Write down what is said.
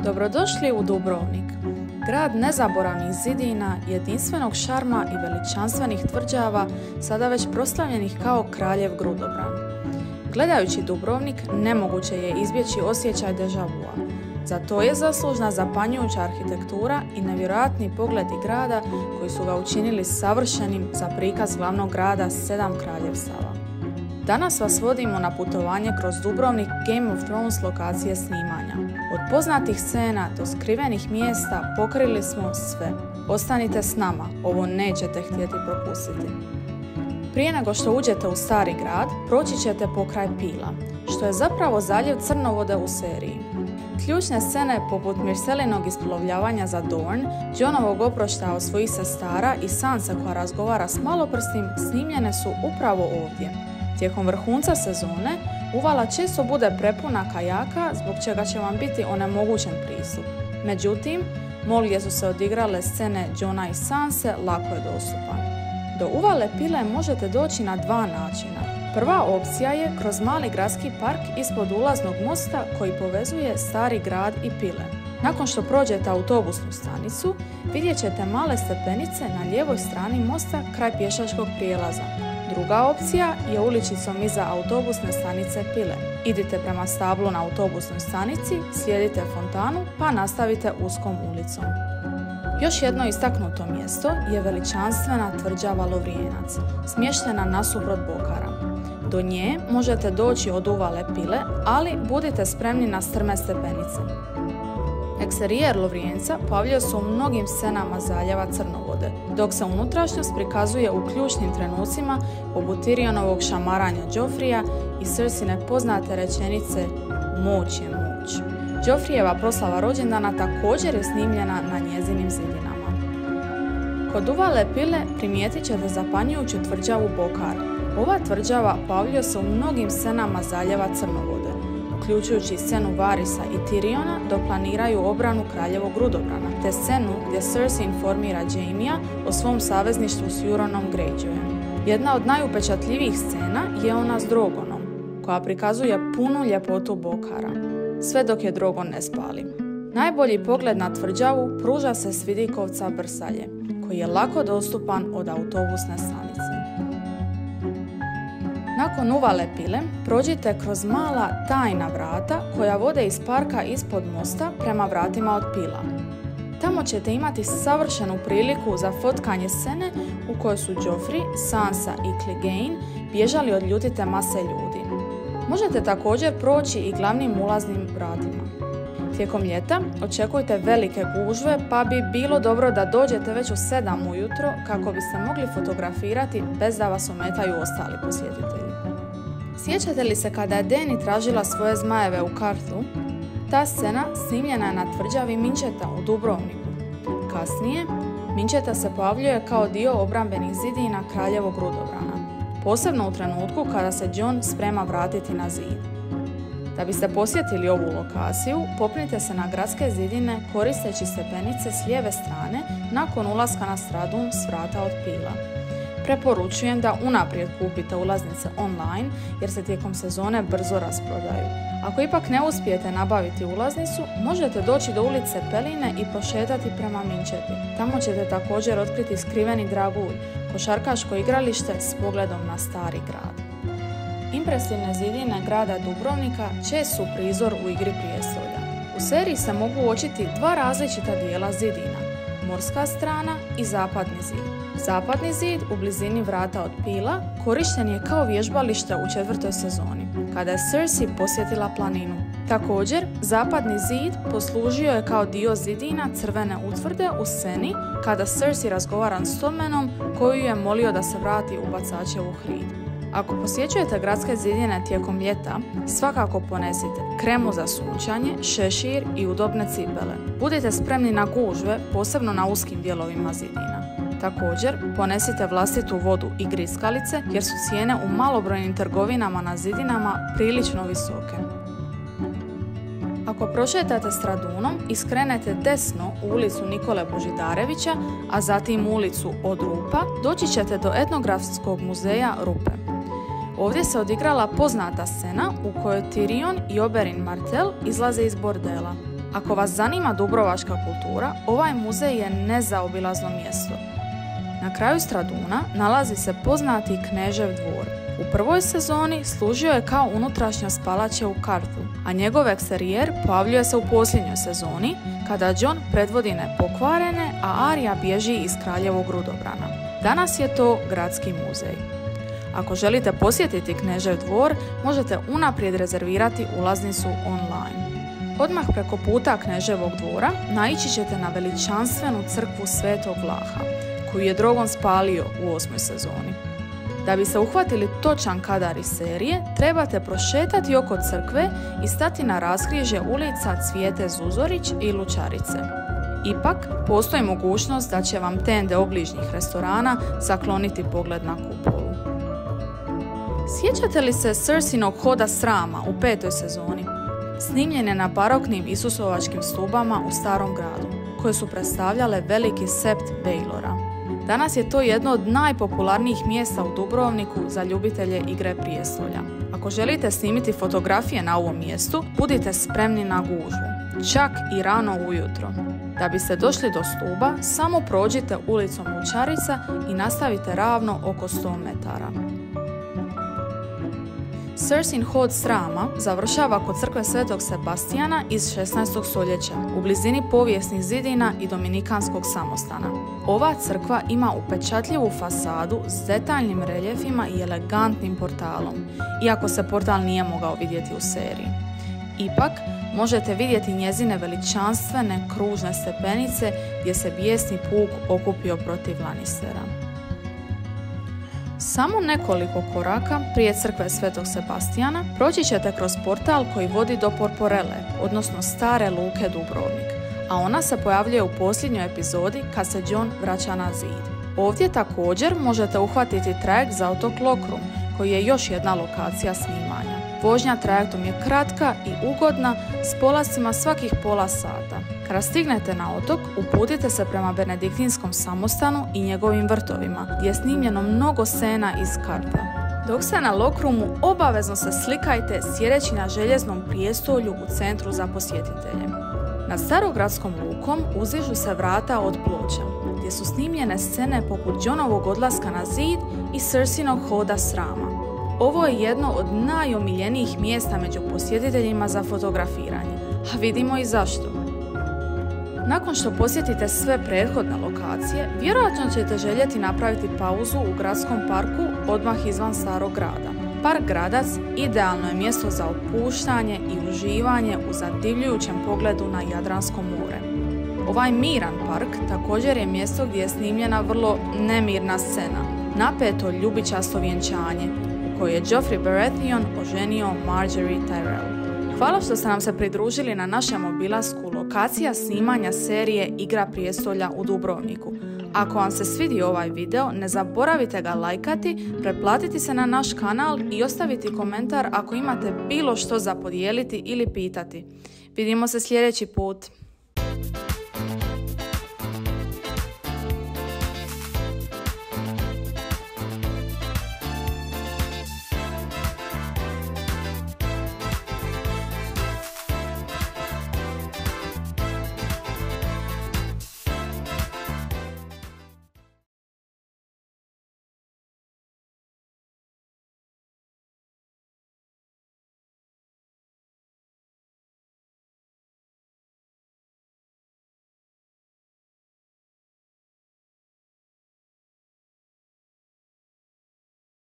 Dobrodošli u Dubrovnik, grad nezaboravnih zidina, jedinstvenog šarma i veličanstvenih tvrđava, sada već proslavljenih kao kraljev Grudobran. Gledajući Dubrovnik, nemoguće je izbjeći osjećaj deja vua. Za to je zaslužna zapanjujuća arhitektura i nevjerojatni pogledi grada koji su ga učinili savršenim za prikaz glavnog grada 7 kraljevstava. Danas vas vodimo na putovanje kroz Dubrovnik Game of Thrones lokacije snimanja. Od poznatih scena do skrivenih mjesta pokrili smo sve. Ostanite s nama, ovo nećete htjeti propustiti. Prije nego što uđete u stari grad, proći ćete pokraj Pila, što je zapravo zaljev Crnovode u seriji. Ključne scene poput Myrcelinog isplovljavanja za Dorne, Jonovog oproštaja od svojih sestara i Sanse koja razgovara s Maloprstim snimljene su upravo ovdje. Tijekom vrhunca sezone, uvala često bude prepuna kajaka, zbog čega će vam biti onemogućen pristup. Međutim, mol gdje su se odigrale scene Jona i Sanse lako je dostupan. Do uvale Pile možete doći na dva načina. Prva opcija je kroz mali gradski park ispod ulaznog mosta koji povezuje stari grad i Pile. Nakon što prođete autobusnu stanicu, vidjet ćete male stepenice na lijevoj strani mosta kraj pješačkog prijelaza. Druga opcija je uličicom iza autobusne stanice Pile. Idite prema stablu na autobusnoj stanici, slijedite fontanu pa nastavite uskom ulicom. Još jedno istaknuto mjesto je veličanstvena tvrđava Lovrijenac, smještena nasuprot Bokara. Do nje možete doći od uvale Pile, ali budite spremni na strme stepenice. Eksterijer Lovrijenca pojavljuje se u mnogim scenama zaljeva Crnovode, dok se unutrašnjost prikazuje u ključnim trenucima poput Tyrionovog šamaranja Joffrija i Cersine poznate rečenice "Moć je moć". Joffrijeva proslava rođendana također je snimljena na njezinim zidinama. Kod uvale Pile primijetit ćete zapanjujuću tvrđavu Bokar. Ova tvrđava pojavljuje se u mnogim scenama zaljeva Crnovode, uključujući scenu Varisa i Tyriona dok planiraju obranu kraljevog Grudobrana, te scenu gdje Cersei informira Jaimea o svom savezništvu s Euronom Greyjoyem. Jedna od najupečatljivijih scena je ona s Drogonom, koja prikazuje punu ljepotu Bokara, sve dok je Drogon ne spali. Najbolji pogled na tvrđavu pruža se s vidikovca Brsalje, koji je lako dostupan od autobusne stanice. Nakon uvale Pile, prođite kroz mala tajna vrata koja vode iz parka ispod mosta prema vratima od Pila. Tamo ćete imati savršenu priliku za fotkanje scene u kojoj su Joffrey, Sansa i Clegane bježali od ljutite mase ljudi. Možete također proći i glavnim ulaznim vratima. Tijekom ljeta očekujte velike gužve, pa bi bilo dobro da dođete već u 7 ujutro kako biste mogli fotografirati bez da vas ometaju ostali posjetitelji. Sjećate li se kada je Dany tražila svoje zmajeve u Karthu? Ta scena snimljena je na tvrđavi Minčeta u Dubrovniku. Kasnije, Minčeta se pojavljuje kao dio obrambenih zidina kraljevog Grudobrana, posebno u trenutku kada se Jon sprema vratiti na zid. Da biste posjetili ovu lokaciju, popnite se na gradske zidine koristeći stepenice s lijeve strane nakon ulaska na Stradun s vrata od Pila. Preporučujem da unaprijed kupite ulaznice online jer se tijekom sezone brzo rasprodaju. Ako ipak ne uspijete nabaviti ulaznicu, možete doći do ulice Peline i prošetati prema Minčeti. Tamo ćete također otkriti skriveni dragulj, košarkaško igralište s pogledom na stari grad. Impresivne zidine grada Dubrovnika čest su prizor u Igri prijestolja. U seriji se mogu uočiti dva različita dijela zidina, morska strana i zapadni zid. Zapadni zid u blizini vrata od Pila korišten je kao vježbalište u 4. sezoni, kada je Cersei posjetila planinu. Također, zapadni zid poslužio je kao dio zidina Crvene utvrde u sceni kada Cersei razgovara s Tommenom koju je molio da se vrati u Bacačevu hrid. Ako posjećujete gradske zidine tijekom ljeta, svakako ponesite kremu za sunčanje, šešir i udobne cipele. Budite spremni na gužve, posebno na uskim dijelovima zidina. Također, ponesite vlastitu vodu i griskalice jer su cijene u malobrojnim trgovinama na zidinama prilično visoke. Ako prošetate Stradunom i skrenete desno u ulicu Nikole Božidarevića, a zatim ulicu od Rupa, doći ćete do etnografskog muzeja Rupe. Ovdje se odigrala poznata scena u kojoj Tyrion i Oberyn Martell izlaze iz bordela. Ako vas zanima dubrovačka kultura, ovaj muzej je nezaobilazno mjesto. Na kraju Straduna nalazi se poznati Knežev dvor. U prvoj sezoni služio je kao unutrašnjost palače u Karthu, a njegov eksterijer pojavljuje se u posljednjoj sezoni, kada Jon predvodi nepokvarene, a Arya bježi iz kraljevog Rudobrana. Danas je to gradski muzej. Ako želite posjetiti Knežev dvor, možete unaprijed rezervirati ulaznicu online. Odmah preko puta Kneževog dvora naići ćete na veličanstvenu crkvu Svetog Vlaha, koju je Drogon spalio u 8. sezoni. Da bi se uhvatili točan kadar iz serije, trebate prošetati oko crkve i stati na raskrižje ulica Cvijete Zuzorić i Lučarice. Ipak, postoji mogućnost da će vam tende obližnjih restorana zakloniti pogled na kupolu. Sjećate li se Cersinog hoda srama u 5. sezoni? Snimljen je na baroknim isusovačkim stubama u Starom gradu, koje su predstavljale veliki sept Baelora. Danas je to jedno od najpopularnijih mjesta u Dubrovniku za ljubitelje Igre prijestolja. Ako želite snimiti fotografije na ovom mjestu, budite spremni na gužvu, čak i rano ujutro. Da biste došli do stuba, samo prođite ulicom Lučarica i nastavite ravno oko 100 metara. Cersin hod srama završava kod crkve Svetog Sebastijana iz 16. stoljeća, u blizini povijesnih zidina i dominikanskog samostana. Ova crkva ima upečatljivu fasadu s detaljnim reljefima i elegantnim portalom, iako se portal nije mogao vidjeti u seriji. Ipak, možete vidjeti njezine veličanstvene kružne stepenice gdje se bijesni puk okupio protiv Lannistera. Samo nekoliko koraka prije crkve Svetog Sebastijana proći ćete kroz portal koji vodi do Porporele, odnosno stare luke Dubrovnik, a ona se pojavljuje u posljednjoj epizodi kad se Jon vraća na zid. Ovdje također možete uhvatiti trajekt za otok Lokrum, koji je još jedna lokacija snimanja. Vožnja trajektom je kratka i ugodna, s polascima svakih pola sata. Kada stignete na otok, uputite se prema Benediktinskom samostanu i njegovim vrtovima, gdje je snimljeno mnogo scena iz Kartha. Dok ste na Lokrumu, obavezno se slikajte sjedeći na željeznom prijestolju u centru za posjetitelje. Nad Starogradskom lukom uzdižu se vrata od ploča, gdje su snimljene scene poput Jonovog odlaska na zid i Cersinog hoda srama. Ovo je jedno od najomiljenijih mjesta među posjetiteljima za fotografiranje, a vidimo i zašto. Nakon što posjetite sve prethodne lokacije, vjerojatno ćete željeti napraviti pauzu u gradskom parku odmah izvan Starog grada. Park Gradac idealno je mjesto za opuštanje i uživanje u zadivljujućem pogledu na Jadransko more. Ovaj miran park također je mjesto gdje je snimljena vrlo nemirna scena, napeto ljubičasto vjenčanje, u kojoj je Joffrey Baratheon oženio Margaery Tyrell. Hvala što ste nam se pridružili na našem obilasku lokacija snimanja serije Igra prijestolja u Dubrovniku. Ako vam se svidio ovaj video, ne zaboravite ga lajkati, pretplatiti se na naš kanal i ostaviti komentar ako imate bilo što za podijeliti ili pitati. Vidimo se sljedeći put.